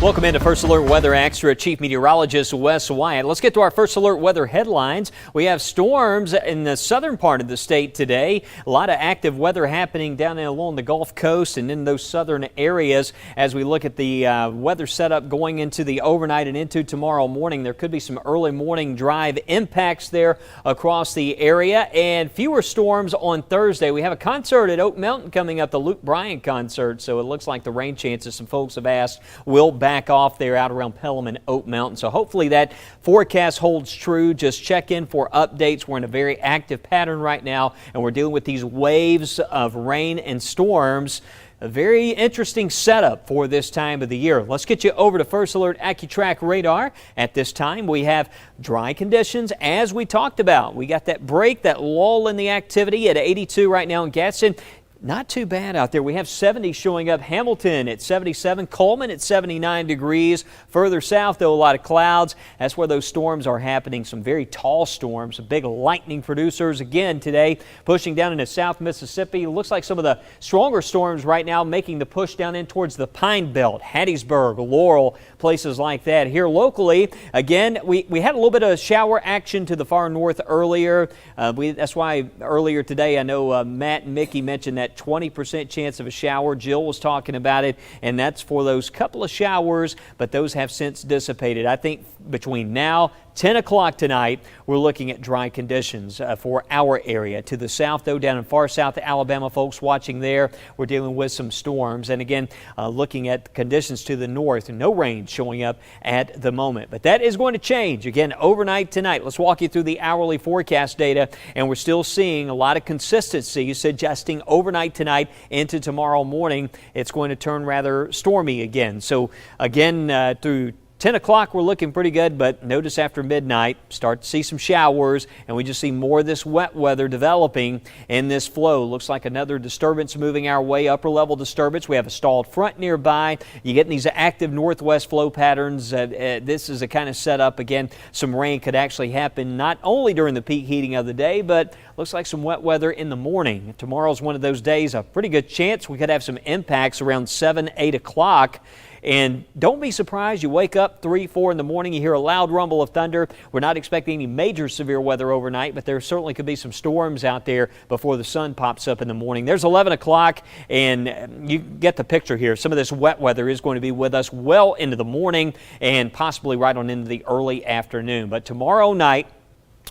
Welcome into First Alert Weather Extra. Chief Meteorologist Wes Wyatt. Let's get to our First Alert weather headlines. We have storms in the southern part of the state today. A lot of active weather happening down there along the Gulf Coast and in those southern areas. As we look at the weather setup going into the overnight and into tomorrow morning, there could be some early morning drive impacts there across the area and fewer storms on Thursday. We have a concert at Oak Mountain coming up, the Luke Bryan concert, so it looks like the rain chances some folks have asked will back off there out around Pelham and Oak Mountain. So hopefully that forecast holds true. Just check in for updates. We're in a very active pattern right now, and we're dealing with these waves of rain and storms. A very interesting setup for this time of the year. Let's get you over to First Alert Accutrack Radar. At this time, we have dry conditions as we talked about. We got that break, that lull in the activity at 82 right now in Gadsden. Not too bad out there. We have 70 showing up. Hamilton at 77, Coleman at 79 degrees. Further south, though, a lot of clouds. That's where those storms are happening. Some very tall storms, some big lightning producers again today, pushing down into South Mississippi. It looks like some of the stronger storms right now making the push down in towards the Pine Belt, Hattiesburg, Laurel, places like that. Here locally, again, we had a little bit of shower action to the far north earlier. That's why earlier today, I know Matt and Mickey mentioned that 20% chance of a shower. Jill was talking about it, and that's for those couple of showers, but those have since dissipated. I think between now 10 o'clock tonight, we're looking at dry conditions for our area. To the south, though, down in far south Alabama, folks watching there, we're dealing with some storms. And again, looking at conditions to the north, no rain showing up at the moment. But that is going to change again overnight tonight. Let's walk you through the hourly forecast data, and we're still seeing a lot of consistency suggesting overnight tonight into tomorrow morning, it's going to turn rather stormy again. So again, through 10 o'clock, we're looking pretty good, but notice after midnight, start to see some showers, and we just see more of this wet weather developing in this flow. Looks like another disturbance moving our way, upper level disturbance. We have a stalled front nearby. You get these active northwest flow patterns. This is a kind of setup. Again, some rain could actually happen not only during the peak heating of the day, but looks like some wet weather in the morning. Tomorrow's one of those days, a pretty good chance we could have some impacts around 7, 8 o'clock. And don't be surprised you wake up 3, 4 in the morning, you hear a loud rumble of thunder. We're not expecting any major severe weather overnight, but there certainly could be some storms out there before the sun pops up in the morning. There's 11 o'clock, and you get the picture here. Some of this wet weather is going to be with us well into the morning and possibly right on into the early afternoon. But tomorrow night,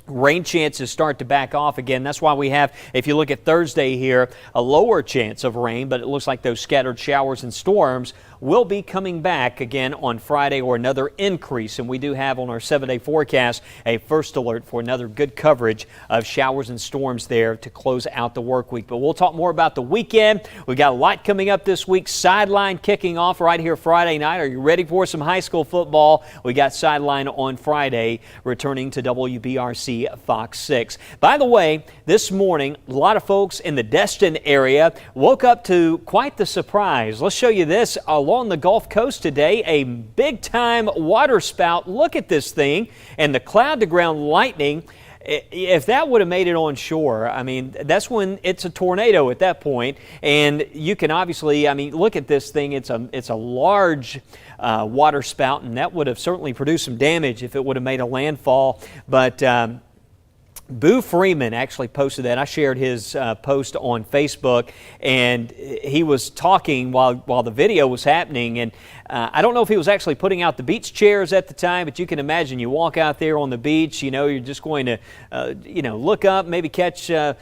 rain chances start to back off again. That's why we have, if you look at Thursday here, a lower chance of rain, but it looks like those scattered showers and storms will be coming back again on Friday, or another increase. And we do have on our 7-day forecast a first alert for another good coverage of showers and storms there to close out the work week. But we'll talk more about the weekend. We got a lot coming up this week. Sideline kicking off right here Friday night. Are you ready for some high school football? We got Sideline on Friday, returning to WBRC Fox 6. By the way, this morning, a lot of folks in the Destin area woke up to quite the surprise. Let's show you this along the Gulf Coast today, a big-time water spout. Look at this thing, and the cloud-to-ground lightning. If that would have made it on shore, I mean, that's when it's a tornado at that point. And you can obviously, I mean, look at this thing. It's a large water spout, and that would have certainly produced some damage if it would have made a landfall. But Boo Freeman actually posted that. I shared his post on Facebook, and he was talking while the video was happening. And I don't know if he was actually putting out the beach chairs at the time, but you can imagine you walk out there on the beach, you know, you're just going to, look up, maybe catch a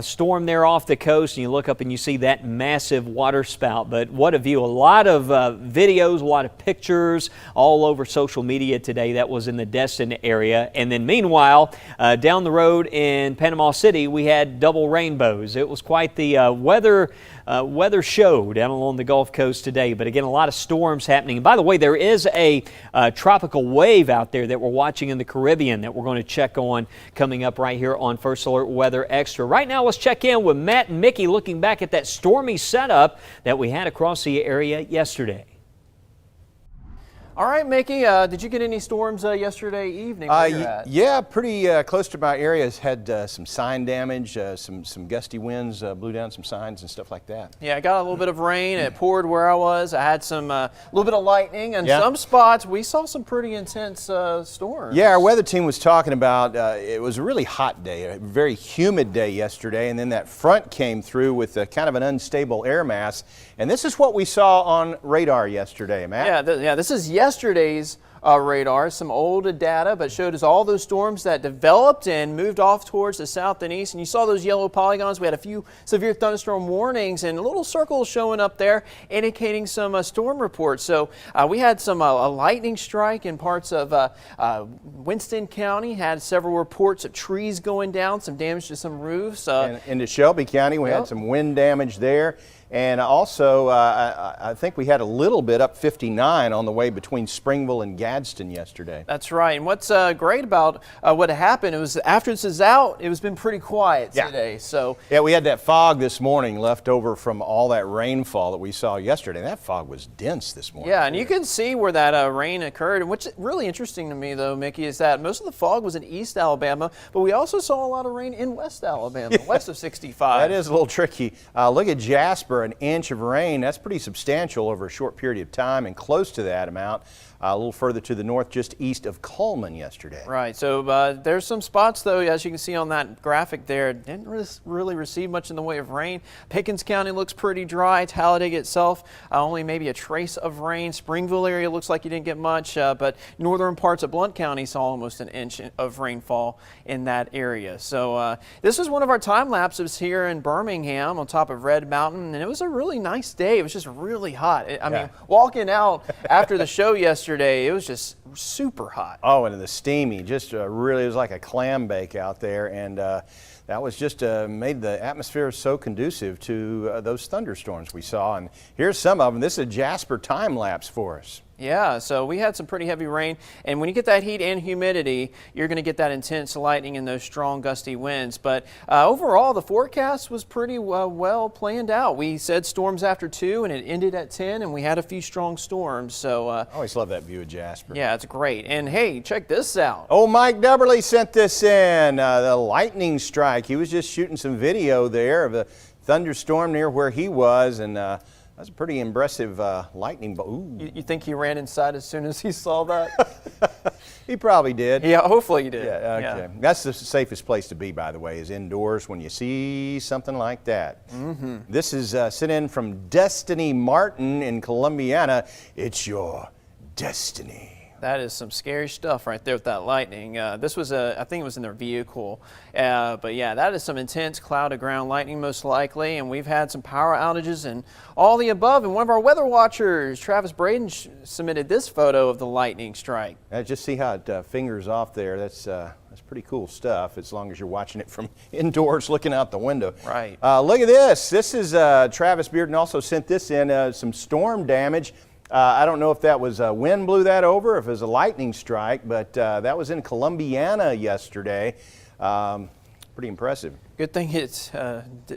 storm there off the coast, and you look up and you see that massive water spout. But what a view. A lot of videos, a lot of pictures all over social media today. That was in the Destin area. And then meanwhile, down the road in Panama City, we had double rainbows. It was quite the weather show down along the Gulf Coast today. But again, a lot of storms happening. And by the way, there is a tropical wave out there that we're watching in the Caribbean that we're going to check on coming up right here on First Alert Weather Extra. Right now, let's check in with Matt and Mickey looking back at that stormy setup that we had across the area yesterday. All right, Mickey, did you get any storms yesterday evening where you're at? Yeah, pretty close to my areas. Had some sign damage, some gusty winds blew down some signs and stuff like that. Yeah, I got a little bit of rain. It poured where I was. I had some little bit of lightning, and some spots we saw some pretty intense storms. Yeah, our weather team was talking about it was a really hot day, a very humid day yesterday, and then that front came through with kind of an unstable air mass. And this is what we saw on radar yesterday, Matt. Yeah, this is yesterday's radar, some old data, but showed us all those storms that developed and moved off towards the south and east. And you saw those yellow polygons. We had a few severe thunderstorm warnings and little circles showing up there indicating some storm reports. So we had some a lightning strike in parts of Winston County, had several reports of trees going down, some damage to some roofs. And into Shelby County, we had some wind damage there. And also, I think we had a little bit up 59 on the way between Springville and Gadsden yesterday. That's right. And what's great about what happened, it was after this is out, it was been pretty quiet today. So yeah, we had that fog this morning left over from all that rainfall that we saw yesterday. That fog was dense this morning. Yeah, and you can see where that rain occurred. And what's really interesting to me, though, Mickey, is that most of the fog was in East Alabama, but we also saw a lot of rain in West Alabama, west of 65. That is a little tricky. Look at Jasper. An inch of rain, that's pretty substantial over a short period of time, and close to that amount a little further to the north, just east of Coleman yesterday. Right, so there's some spots, though, as you can see on that graphic there, didn't really receive much in the way of rain. Pickens County looks pretty dry. Talladega itself, only maybe a trace of rain. Springville area looks like you didn't get much, but northern parts of Blount County saw almost an inch of rainfall in that area. So this was one of our time lapses here in Birmingham on top of Red Mountain, and it was a really nice day. It was just really hot. I mean, walking out after the show yesterday, it was just super hot. Oh, and the steamy, just really, it was like a clam bake out there, and that was just made the atmosphere so conducive to those thunderstorms we saw. And here's some of them. This is a Jasper time lapse for us. Yeah, so we had some pretty heavy rain, and when you get that heat and humidity, you're going to get that intense lightning and those strong gusty winds. But overall, the forecast was pretty well planned out. We said storms after 2, and it ended at 10, and we had a few strong storms. So I always love that view of Jasper. Yeah, it's great. And hey, check this out. Oh, Mike Dubberly sent this in, the lightning strike. He was just shooting some video there of a thunderstorm near where he was, and that's a pretty impressive lightning bolt. You think he ran inside as soon as he saw that? He probably did. Yeah, hopefully he did. Yeah, okay. Yeah. That's the safest place to be, by the way, is indoors when you see something like that. Mm-hmm. This is sent in from Destiny Martin in Columbiana. It's your destiny. That is some scary stuff right there with that lightning. This was I think it was in their vehicle. But yeah, that is some intense cloud to ground lightning most likely. And we've had some power outages and all the above. And one of our weather watchers, Travis Braden, submitted this photo of the lightning strike. Just see how it fingers off there. That's pretty cool stuff, as long as you're watching it from indoors looking out the window. Right. Look at this. This is Travis Bearden also sent this in, some storm damage. I don't know if that was wind blew that over, if it was a lightning strike, but that was in Columbiana yesterday. Pretty impressive. Good thing it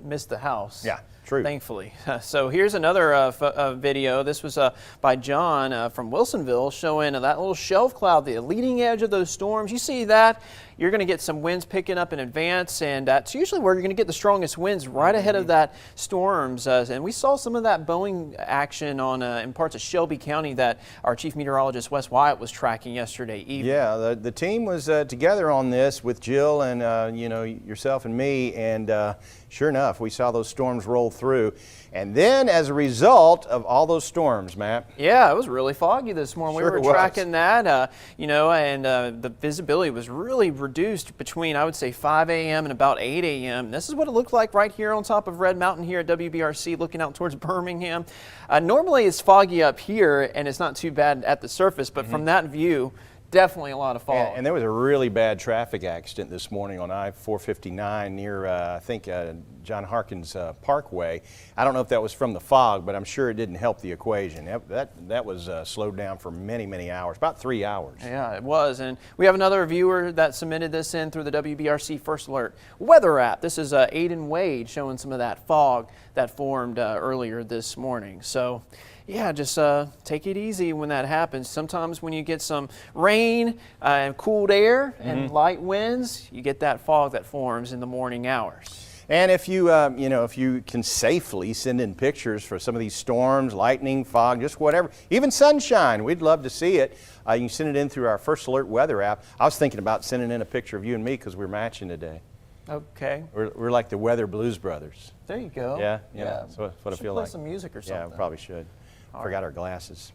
missed the house. Yeah, true. Thankfully. So here's another video. This was by John from Wilsonville, showing that little shelf cloud, the leading edge of those storms. You see that? You're going to get some winds picking up in advance, and that's usually where you're going to get the strongest winds, right ahead of that storms. And we saw some of that Boeing action on in parts of Shelby County that our chief meteorologist Wes Wyatt was tracking yesterday evening. Yeah, the team was together on this with Jill and yourself and me, and sure enough, we saw those storms roll through. And then, as a result of all those storms, Matt. Yeah, it was really foggy this morning. Sure we were tracking that, and the visibility was really reduced between, I would say, 5 a.m. and about 8 a.m. This is what it looked like right here on top of Red Mountain here at WBRC, looking out towards Birmingham. Normally, it's foggy up here, and it's not too bad at the surface, but from that view, definitely a lot of fog. And there was a really bad traffic accident this morning on I-459 near, I think, John Harkins Parkway. I don't know if that was from the fog, but I'm sure it didn't help the equation. That was slowed down for many, many hours, about 3 hours. Yeah, it was. And we have another viewer that submitted this in through the WBRC First Alert weather app. This is Aiden Wade showing some of that fog that formed earlier this morning. So, Yeah, just take it easy when that happens. Sometimes when you get some rain and cooled air and light winds, you get that fog that forms in the morning hours. And if you, if you can safely send in pictures for some of these storms, lightning, fog, just whatever, even sunshine, we'd love to see it. You can send it in through our First Alert Weather app. I was thinking about sending in a picture of you and me because we're matching today. Okay. We're like the Weather Blues Brothers. There you go. Yeah, that's what I feel like. Play some music or something. Yeah, we probably should. Forgot our glasses.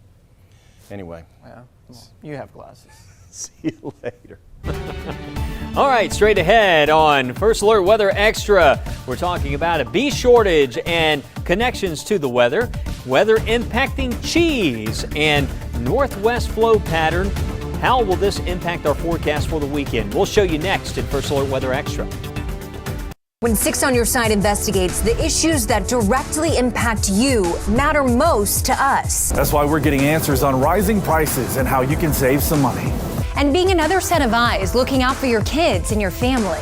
Anyway. Yeah, you have glasses. See you later. All right, straight ahead on First Alert Weather Extra, we're talking about a bee shortage and connections to the weather impacting cheese, and northwest flow pattern. How will this impact our forecast for the weekend? We'll show you next in First Alert Weather Extra. When 6 on Your Side investigates, the issues that directly impact you matter most to us. That's why we're getting answers on rising prices and how you can save some money. And being another set of eyes looking out for your kids and your family.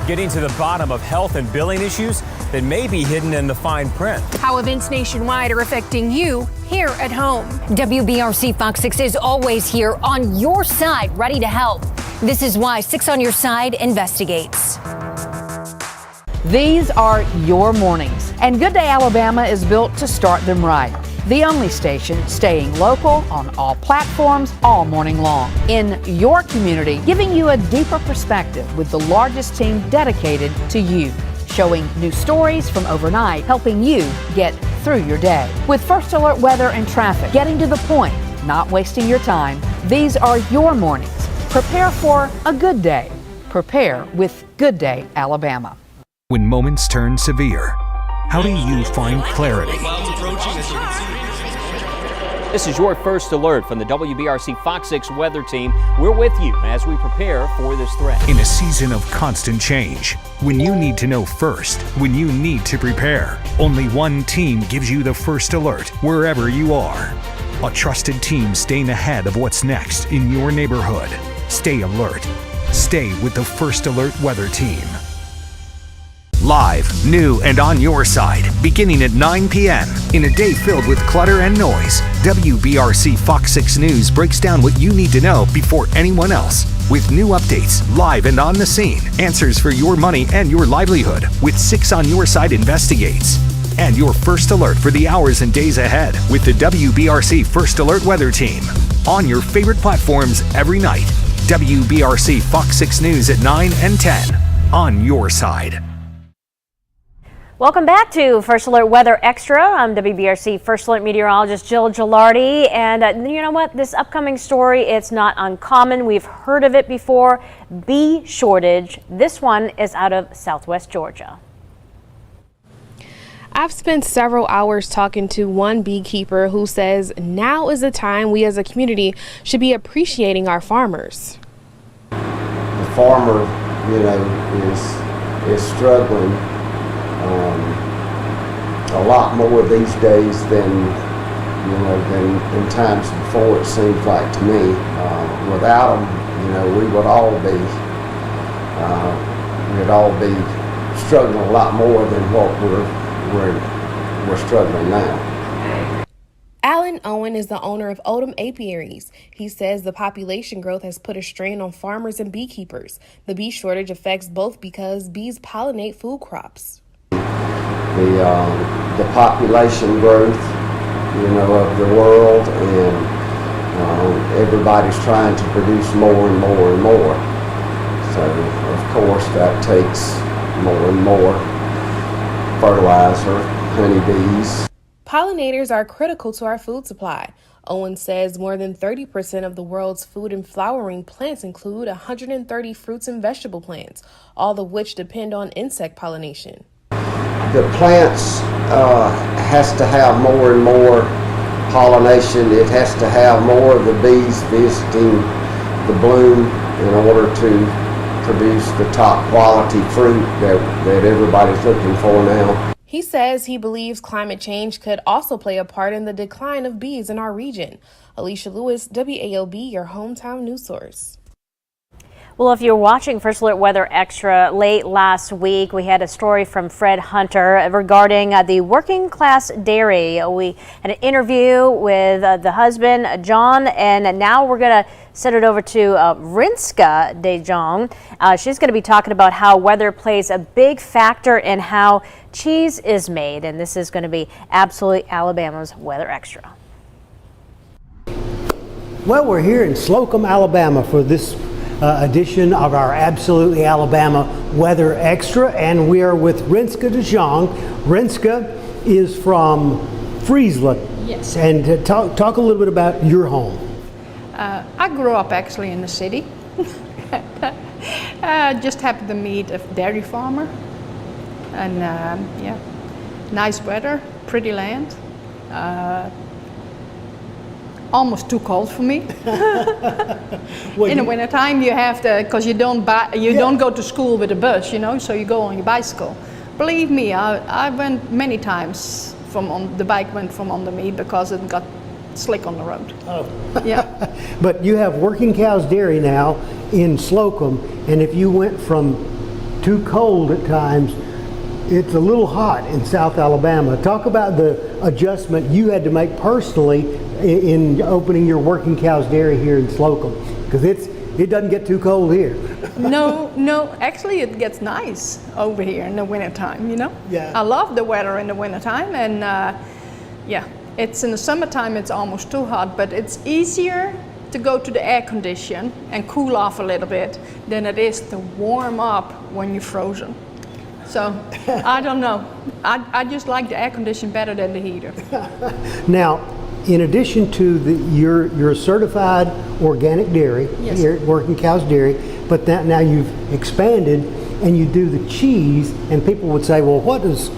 Getting to the bottom of health and billing issues that may be hidden in the fine print. How events nationwide are affecting you here at home. WBRC Fox 6 is always here on your side, ready to help. This is why 6 on Your Side investigates. These are your mornings, and Good Day Alabama is built to start them right. The only station staying local on all platforms all morning long. In your community, giving you a deeper perspective with the largest team dedicated to you. Showing new stories from overnight, helping you get through your day. With First Alert Weather and traffic, getting to the point, not wasting your time, these are your mornings. Prepare for a good day. Prepare with Good Day Alabama. When moments turn severe, how do you find clarity? This is your First Alert from the WBRC Fox 6 Weather Team. We're with you as we prepare for this threat. In a season of constant change, when you need to know first, when you need to prepare, only one team gives you the first alert wherever you are. A trusted team staying ahead of what's next in your neighborhood. Stay alert. Stay with the First Alert Weather Team. Live, new, and on your side, beginning at 9 p.m. In a day filled with clutter and noise, WBRC Fox 6 News breaks down what you need to know before anyone else. With new updates, live and on the scene, answers for your money and your livelihood, with 6 on Your Side investigates. And your first alert for the hours and days ahead with the WBRC First Alert Weather Team. On your favorite platforms every night. WBRC Fox 6 News at 9 and 10. On your side. Welcome back to First Alert Weather Extra. I'm WBRC First Alert meteorologist Jill Gilardi, and you know what? This upcoming story, it's not uncommon. We've heard of it before. Bee shortage. This one is out of Southwest Georgia. I've spent several hours talking to one beekeeper who says now is the time we as a community should be appreciating our farmers. The farmer, is struggling a lot more these days than in times before, it seems like to me. Without them, we'd all be struggling a lot more than what we're struggling now. Alan Owen is the owner of Odom Apiaries. He says the population growth has put a strain on farmers and beekeepers. The bee shortage affects both because bees pollinate food crops. The population growth, of the world, and everybody's trying to produce more and more and more. So, of course, that takes more and more fertilizer, honeybees. Pollinators are critical to our food supply. Owen says more than 30% of the world's food and flowering plants include 130 fruits and vegetable plants, all of which depend on insect pollination. The plants has to have more and more pollination. It has to have more of the bees visiting the bloom in order to produce the top quality fruit that everybody's looking for now. He says he believes climate change could also play a part in the decline of bees in our region. Alicia Lewis, WALB, your hometown news source. Well, if you're watching First Alert Weather Extra late last week, we had a story from Fred Hunter regarding the working class dairy. We had an interview with the husband, John, and now we're going to send it over to Rinska De Jong. She's going to be talking about how weather plays a big factor in how cheese is made, and this is going to be Absolutely Alabama's Weather Extra. Well, we're here in Slocum, Alabama for this edition of our Absolutely Alabama Weather Extra, and we are with Rinska De Jong. Rinska is from Friesland. Yes. And talk a little bit about your home. I grew up actually in the city. Just happened to meet a dairy farmer, and yeah, nice weather, pretty land. Almost too cold for me. In the wintertime, you have to, because you don't go to school with a bus, you know, so you go on your bicycle. Believe me, I went many times the bike went from under me because it got slick on the road. Oh. Yeah. But you have Working Cows Dairy now in Slocum, and if you went from too cold at times, it's a little hot in South Alabama. Talk about the adjustment you had to make personally in opening your Working Cows Dairy here in Slocum, because it doesn't get too cold here. No, actually it gets nice over here in the wintertime, you know? Yeah. I love the weather in the wintertime, and yeah, it's in the summertime it's almost too hot, but it's easier to go to the air condition and cool off a little bit than it is to warm up when you're frozen. So, I don't know. I just like the air condition better than the heater. Now, in addition to your certified organic dairy, yes, here at Working Cows Dairy, but now you've expanded and you do the cheese, and people would say, well, what does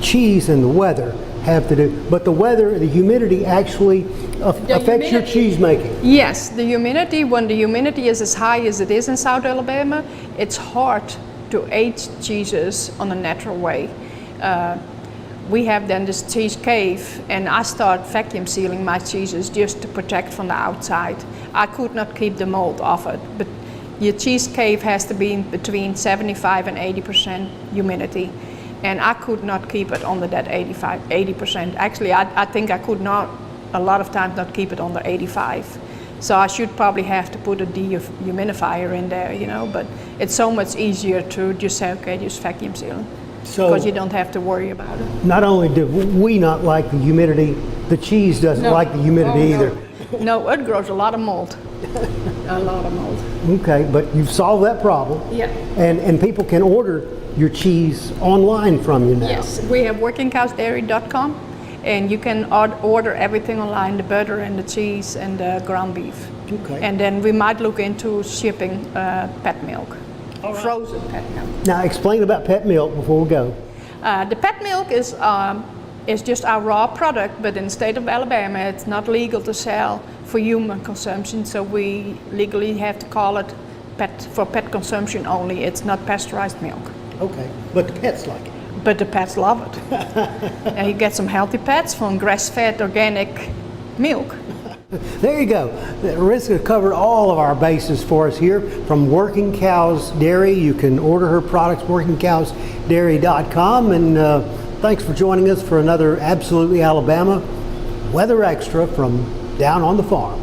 cheese and the weather have to do? But the weather, the humidity actually affects your cheese making. Yes, the humidity, when the humidity is as high as it is in South Alabama, it's hard to age cheeses on a natural way. We have then this cheese cave, and I start vacuum sealing my cheeses just to protect from the outside. I could not keep the mold off it, but your cheese cave has to be between 75 and 80% humidity, and I could not keep it under that 80%. Actually, I think I could not, a lot of times, not keep it under 85. So I should probably have to put a dehumidifier in there, you know, but it's so much easier to just say, okay, just vacuum seal it. Because you don't have to worry about it. Not only do we not like the humidity, the cheese doesn't like the humidity either. No, it grows a lot of mold. A lot of mold. Okay, but you've solved that problem. Yeah. And people can order your cheese online from you now. Yes, we have workingcowsdairy.com, and you can order everything online, the butter and the cheese and the ground beef. Okay. And then we might look into shipping pet milk. Frozen pet milk. Now explain about pet milk before we go. The pet milk is just our raw product, but in the state of Alabama it's not legal to sell for human consumption, so we legally have to call it for pet consumption only. It's not pasteurized milk. Okay, but the pets like it. But the pets love it. And you get some healthy pets from grass-fed organic milk. There you go. Rinska covered all of our bases for us here from Working Cows Dairy. You can order her products, workingcowsdairy.com. And thanks for joining us for another Absolutely Alabama Weather Extra from down on the farm.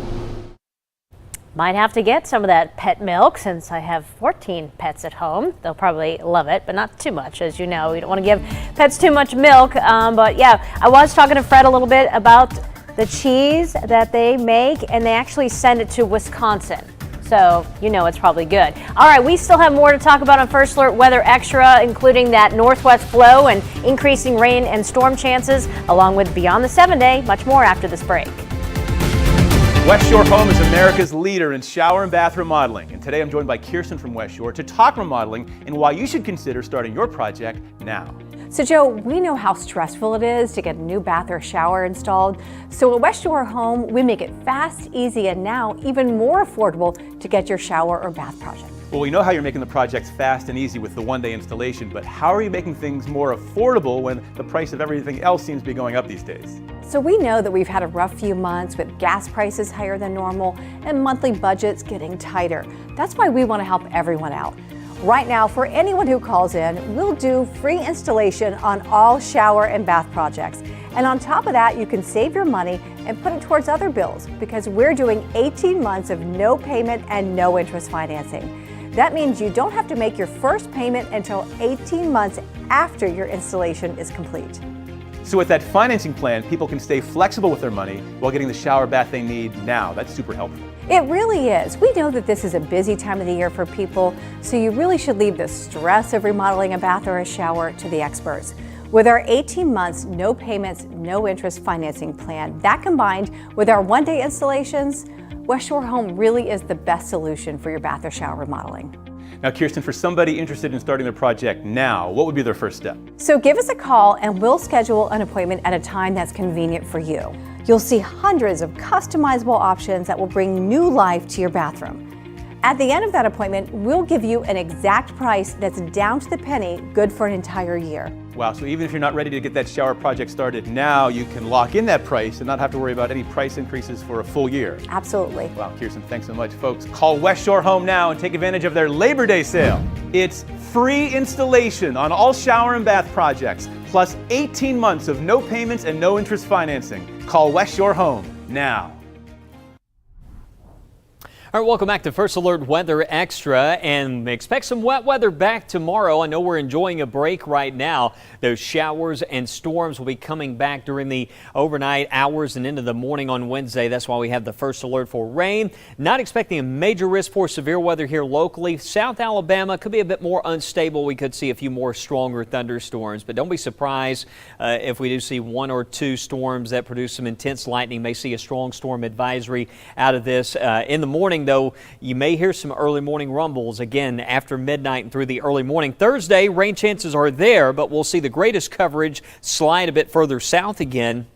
Might have to get some of that pet milk since I have 14 pets at home. They'll probably love it, but not too much. As you know, we don't want to give pets too much milk. But yeah, I was talking to Fred a little bit about the cheese that they make, and they actually send it to Wisconsin. So you know it's probably good. All right, we still have more to talk about on First Alert Weather Extra, including that northwest flow and increasing rain and storm chances, along with Beyond the 7-Day. Much more after this break. West Shore Home is America's leader in shower and bath remodeling. And today I'm joined by Kirsten from West Shore to talk remodeling and why you should consider starting your project now. So Joe, we know how stressful it is to get a new bath or shower installed. So at West Shore Home, we make it fast, easy, and now even more affordable to get your shower or bath project. Well, we know how you're making the projects fast and easy with the one-day installation, but how are you making things more affordable when the price of everything else seems to be going up these days? So we know that we've had a rough few months with gas prices higher than normal and monthly budgets getting tighter. That's why we want to help everyone out. Right now, for anyone who calls in, we'll do free installation on all shower and bath projects. And on top of that, you can save your money and put it towards other bills because we're doing 18 months of no payment and no interest financing. That means you don't have to make your first payment until 18 months after your installation is complete. So with that financing plan, people can stay flexible with their money while getting the shower bath they need now. That's super helpful. It really is. We know that this is a busy time of the year for people, so you really should leave the stress of remodeling a bath or a shower to the experts. With our 18 months, no payments, no interest financing plan, that combined with our one-day installations, West Shore Home really is the best solution for your bath or shower remodeling. Now, Kirsten, for somebody interested in starting their project now, what would be their first step? So give us a call and we'll schedule an appointment at a time that's convenient for you. You'll see hundreds of customizable options that will bring new life to your bathroom. At the end of that appointment, we'll give you an exact price that's down to the penny, good for an entire year. Wow, so even if you're not ready to get that shower project started now, you can lock in that price and not have to worry about any price increases for a full year. Absolutely. Wow, Kirsten, thanks so much. Folks, call West Shore Home now and take advantage of their Labor Day sale. It's free installation on all shower and bath projects, plus 18 months of no payments and no interest financing. Call West Shore Home now. All right, welcome back to First Alert Weather Extra, and expect some wet weather back tomorrow. I know we're enjoying a break right now. Those showers and storms will be coming back during the overnight hours and into the morning on Wednesday. That's why we have the first alert for rain. Not expecting a major risk for severe weather here locally. South Alabama could be a bit more unstable. We could see a few more stronger thunderstorms, but don't be surprised if we do see one or two storms that produce some intense lightning. May see a strong storm advisory out of this in the morning. Though you may hear some early morning rumbles again after midnight and through the early morning. Thursday, rain chances are there, but we'll see the greatest coverage slide a bit further south again.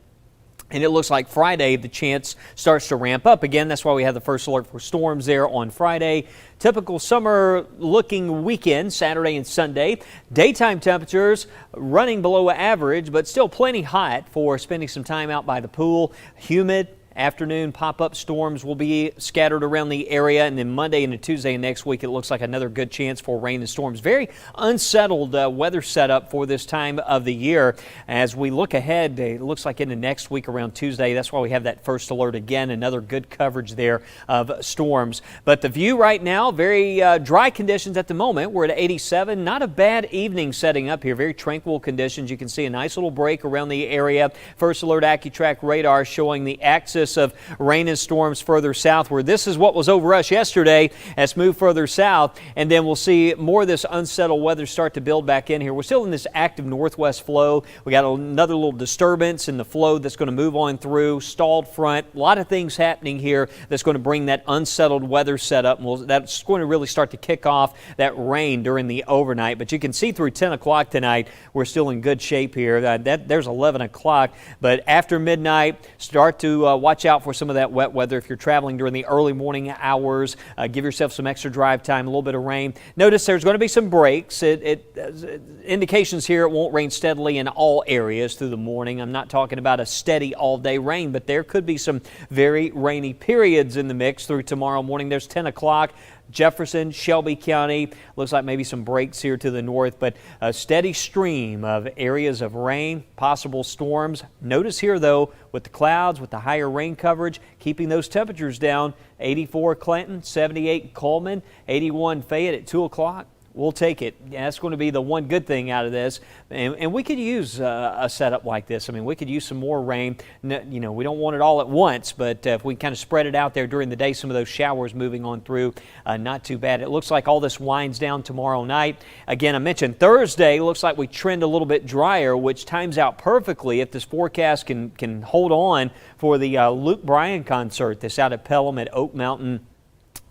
And it looks like Friday, the chance starts to ramp up again. That's why we have the first alert for storms there on Friday. Typical summer looking weekend, Saturday and Sunday. Daytime temperatures running below average, but still plenty hot for spending some time out by the pool. Humid. Afternoon pop-up storms will be scattered around the area, and then Monday into Tuesday next week, it looks like another good chance for rain and storms. Very unsettled weather setup for this time of the year. As we look ahead, it looks like into next week around Tuesday. That's why we have that first alert again, another good coverage there of storms. But the view right now, very dry conditions at the moment. We're at 87. Not a bad evening setting up here. Very tranquil conditions. You can see a nice little break around the area. First alert Accutrack Radar showing the axis of rain and storms further southward. This is what was over us yesterday. Has moved further south, and then we'll see more of this unsettled weather start to build back in here. We're still in this active northwest flow. We got another little disturbance in the flow that's going to move on through, stalled front. A lot of things happening here that's going to bring that unsettled weather setup. That's going to really start to kick off that rain during the overnight. But you can see through 10 o'clock tonight, we're still in good shape here. There's 11 o'clock, but after midnight, start to watch out for some of that wet weather if you're traveling during the early morning hours. Give yourself some extra drive time, a little bit of rain. Notice there's going to be some breaks. Indications here it won't rain steadily in all areas through the morning. I'm not talking about a steady all-day rain, but there could be some very rainy periods in the mix through tomorrow morning. There's 10 o'clock. Jefferson, Shelby County, looks like maybe some breaks here to the north, but a steady stream of areas of rain, possible storms. Notice here, though, with the clouds, with the higher rain coverage, keeping those temperatures down. 84 Clinton, 78 Coleman, 81 Fayette at 2 o'clock. We'll take it. Yeah, that's going to be the one good thing out of this. And we could use a setup like this. I mean, we could use some more rain. You know, we don't want it all at once, but if we kind of spread it out there during the day, some of those showers moving on through, not too bad. It looks like all this winds down tomorrow night. Again, I mentioned Thursday, looks like we trend a little bit drier, which times out perfectly if this forecast can hold on for the Luke Bryan concert that's out at Pelham at Oak Mountain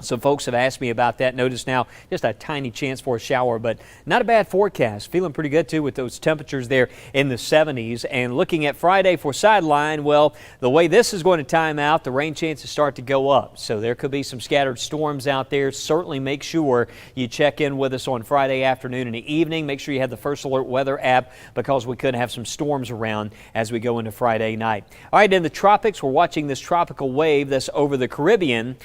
Some folks have asked me about that. Notice now just a tiny chance for a shower, but not a bad forecast. Feeling pretty good too with those temperatures there in the 70s. And looking at Friday for sideline, well, the way this is going to time out, the rain chances start to go up. So there could be some scattered storms out there. Certainly make sure you check in with us on Friday afternoon and evening. Make sure you have the First Alert Weather app because we could have some storms around as we go into Friday night. All right, in the tropics, we're watching this tropical wave that's over the Caribbean.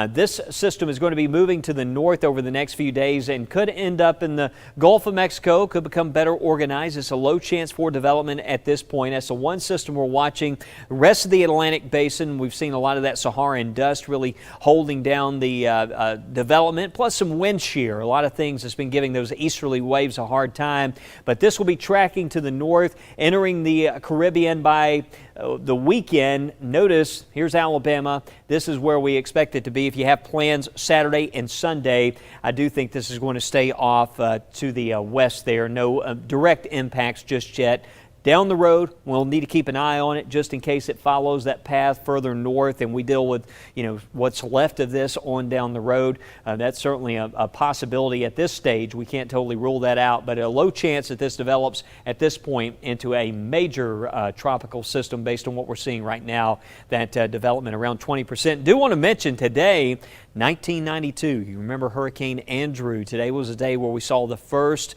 This system is going to be moving to the north over the next few days and could end up in the Gulf of Mexico, could become better organized. It's a low chance for development at this point. That's the one system we're watching. The rest of the Atlantic basin, we've seen a lot of that Saharan dust really holding down the development, plus some wind shear. A lot of things that's been giving those easterly waves a hard time. But this will be tracking to the north, entering the Caribbean by the weekend. Notice, here's Alabama. This is where we expect it to be. If you have plans Saturday and Sunday, I do think this is going to stay off to the west there. No direct impacts just yet. Down the road, we'll need to keep an eye on it just in case it follows that path further north and we deal with, what's left of this on down the road. That's certainly a possibility at this stage. We can't totally rule that out, but a low chance that this develops at this point into a major tropical system based on what we're seeing right now, that development around 20%. Do want to mention today, 1992, you remember Hurricane Andrew. Today was a day where we saw the first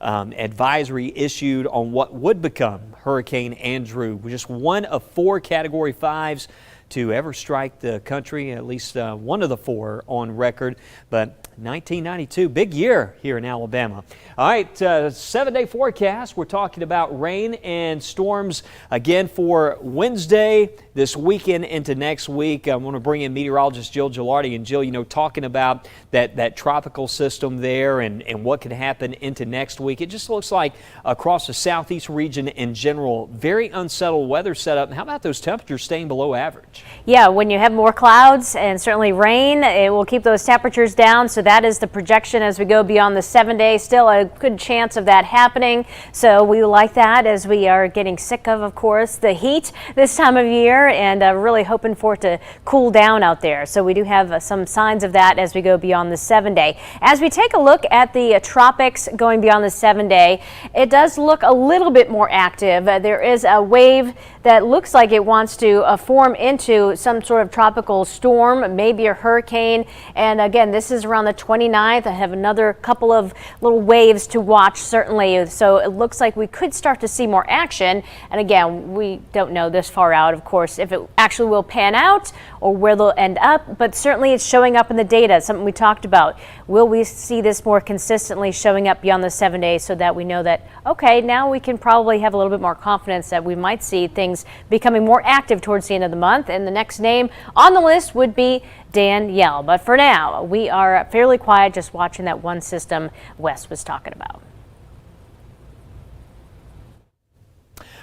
advisory issued on what would become Hurricane Andrew. Just one of 4 Category 5s to ever strike the country, at least one of the 4 on record. But 1992, big year here in Alabama. All right, 7-day forecast. We're talking about rain and storms again for Wednesday, this weekend into next week. I'm going to bring in meteorologist Jill Gilardi. And Jill, talking about that tropical system there and what could happen into next week. It just looks like across the southeast region in general, very unsettled weather setup. And how about those temperatures staying below average? Yeah, when you have more clouds and certainly rain, it will keep those temperatures down. So that is the projection as we go beyond the 7-day. Still a good chance of that happening. So we like that as we are getting sick of course, the heat this time of year and really hoping for it to cool down out there. So we do have some signs of that as we go beyond the 7-day. As we take a look at the tropics going beyond the 7-day, it does look a little bit more active. There is a wave that looks like it wants to form into some sort of tropical storm, maybe a hurricane. And again, this is around the 29th. I have another couple of little waves to watch, certainly. So it looks like we could start to see more action. And again, we don't know this far out, of course, if it actually will pan out or where they'll end up. But certainly it's showing up in the data, something we talked about. Will we see this more consistently showing up beyond the 7 days so that we know that, okay, now we can probably have a little bit more confidence that we might see things becoming more active towards the end of the month. And the next name on the list would be Danielle. But for now, we are fairly quiet, just watching that one system Wes was talking about.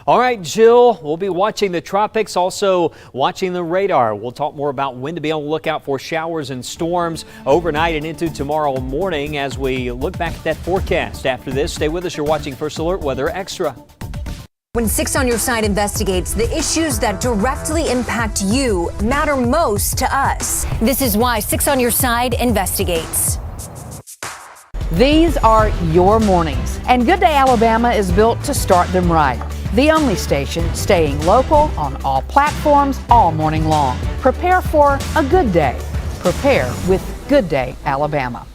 All right, Jill, we'll be watching the tropics, also watching the radar. We'll talk more about when to be on the lookout for showers and storms overnight and into tomorrow morning as we look back at that forecast. After this, stay with us. You're watching First Alert Weather Extra. When 6 on Your Side investigates, the issues that directly impact you matter most to us. This is why 6 on Your Side investigates. These are your mornings, and Good Day Alabama is built to start them right. The only station staying local on all platforms all morning long. Prepare for a good day. Prepare with Good Day Alabama.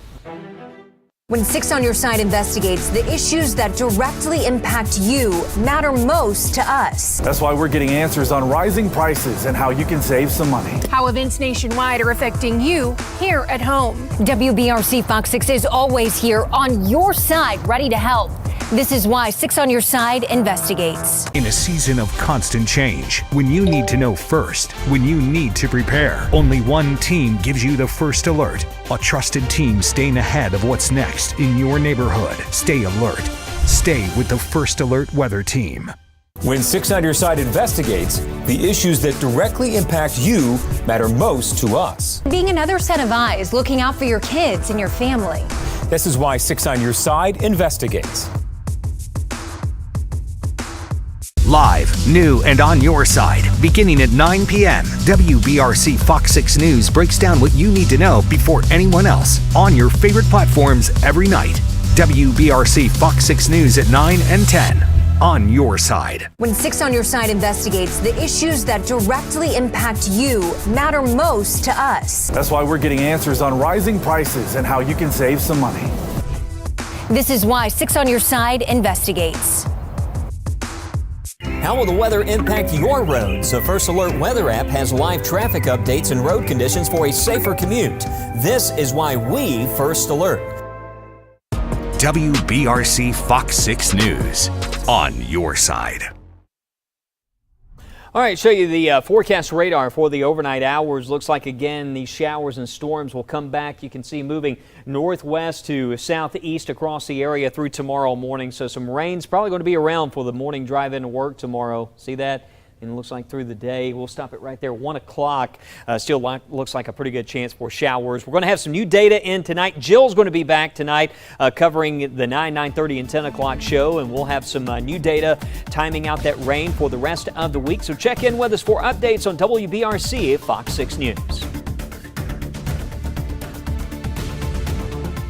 When 6 on Your Side investigates, the issues that directly impact you matter most to us. That's why we're getting answers on rising prices and how you can save some money. How events nationwide are affecting you here at home. WBRC Fox 6 is always here on your side, ready to help. This is why 6 on Your Side investigates. In a season of constant change, when you need to know first, when you need to prepare, only one team gives you the first alert. A trusted team staying ahead of what's next in your neighborhood. Stay alert. Stay with the First Alert Weather Team. When 6 on Your Side investigates, the issues that directly impact you matter most to us. Being another set of eyes looking out for your kids and your family. This is why 6 on Your Side investigates. Live New and on your side, beginning at 9 p.m., WBRC Fox 6 News breaks down what you need to know before anyone else on your favorite platforms every night. WBRC Fox 6 News at 9 and 10. On your side. When 6 on Your Side investigates, the issues that directly impact you matter most to us. That's why we're getting answers on rising prices and how you can save some money. This is why 6 on Your Side investigates. How will the weather impact your roads? The First Alert Weather app has live traffic updates and road conditions for a safer commute. This is why we First Alert. WBRC Fox 6 News. On your side. All right, show you the forecast radar for the overnight hours. Looks like, again, these showers and storms will come back. You can see moving northwest to southeast across the area through tomorrow morning. So some rain's probably going to be around for the morning drive into work tomorrow. See that? And it looks like through the day, we'll stop it right there, 1 o'clock. Still looks like a pretty good chance for showers. We're going to have some new data in tonight. Jill's going to be back tonight covering the 9, 9:30, and 10 o'clock show, and we'll have some new data timing out that rain for the rest of the week. So check in with us for updates on WBRC Fox 6 News.